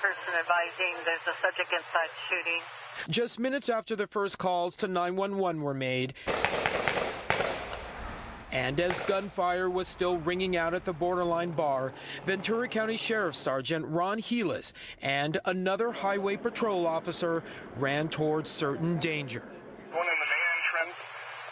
person advising there's a subject inside shooting. Just minutes after the first calls to 911 were made, and as gunfire was still ringing out at the Borderline bar, Ventura County Sheriff Sergeant Ron Helus and another highway patrol officer ran towards certain danger. One in the main entrance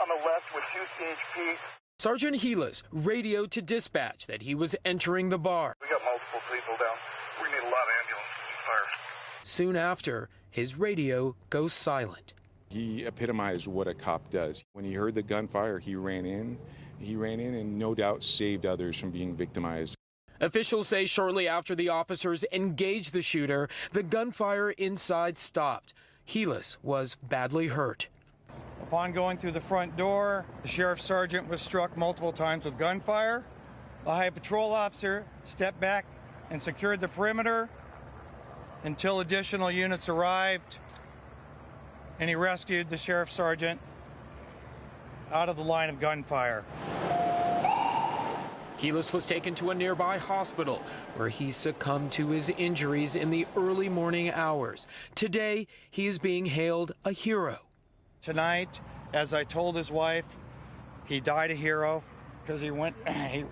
on the left with 2 CHP. Sergeant Helus radioed to dispatch that he was entering the bar. We got multiple people down. We need a lot of ambulances and fire. Soon after, his radio goes silent. He epitomized what a cop does. When he heard the gunfire, he ran in and no doubt saved others from being victimized. Officials say shortly after the officers engaged the shooter, the gunfire inside stopped. Helus was badly hurt. Upon going through the front door, the sheriff's sergeant was struck multiple times with gunfire. The high patrol officer stepped back and secured the perimeter until additional units arrived, and he rescued the sheriff's sergeant out of the line of gunfire. Helus was taken to a nearby hospital where he succumbed to his injuries in the early morning hours. Today, he is being hailed a hero. Tonight, as I told his wife, he died a hero because he went in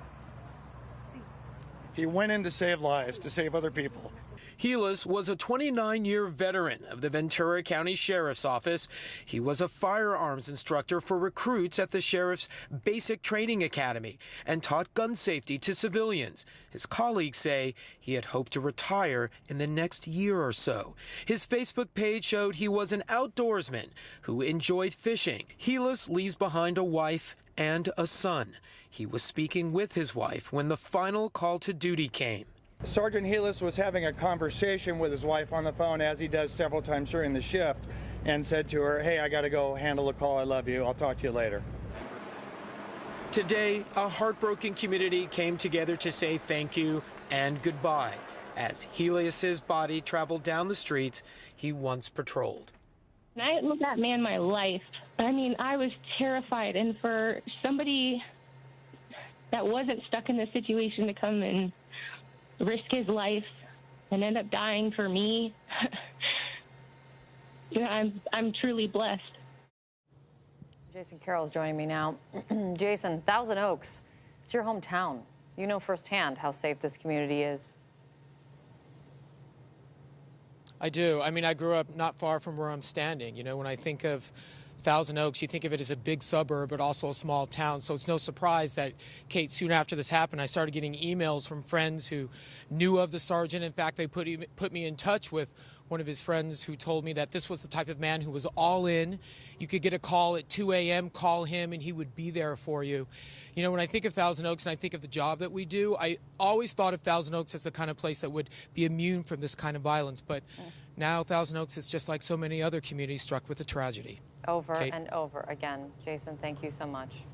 to save lives, to save other people. Helus was a 29-year veteran of the Ventura County Sheriff's Office. He was a firearms instructor for recruits at the Sheriff's Basic Training Academy and taught gun safety to civilians. His colleagues say he had hoped to retire in the next year or so. His Facebook page showed he was an outdoorsman who enjoyed fishing. Helus leaves behind a wife and a son. He was speaking with his wife when the final call to duty came. Sergeant Helus was having a conversation with his wife on the phone, as he does several times during the shift, and said to her, "Hey, I got to go handle a call. I love you. I'll talk to you later." Today, a heartbroken community came together to say thank you and goodbye as Helus's body traveled down the streets he once patrolled. I didn't look that man my life. I mean, I was terrified, and for somebody that wasn't stuck in this situation to come and risk his life and end up dying for me, I'm truly blessed. Jason Carroll is joining me now. Jason, Thousand Oaks, it's your hometown. You know firsthand how safe this community is. I do. I mean, I grew up not far from where I'm standing. You know, when I think of Thousand Oaks, you think of it as a big suburb, but also a small town. So it's no surprise that, Kate, soon after this happened, I started getting emails from friends who knew of the sergeant. In fact, they put me in touch with one of his friends who told me that this was the type of man who was all in. You could get a call at 2 a.m., call him, and he would be there for you. You know, when I think of Thousand Oaks and I think of the job that we do, I always thought of Thousand Oaks as the kind of place that would be immune from this kind of violence. But now Thousand Oaks is just like so many other communities struck with a tragedy. Over and over again. Jason, thank you so much.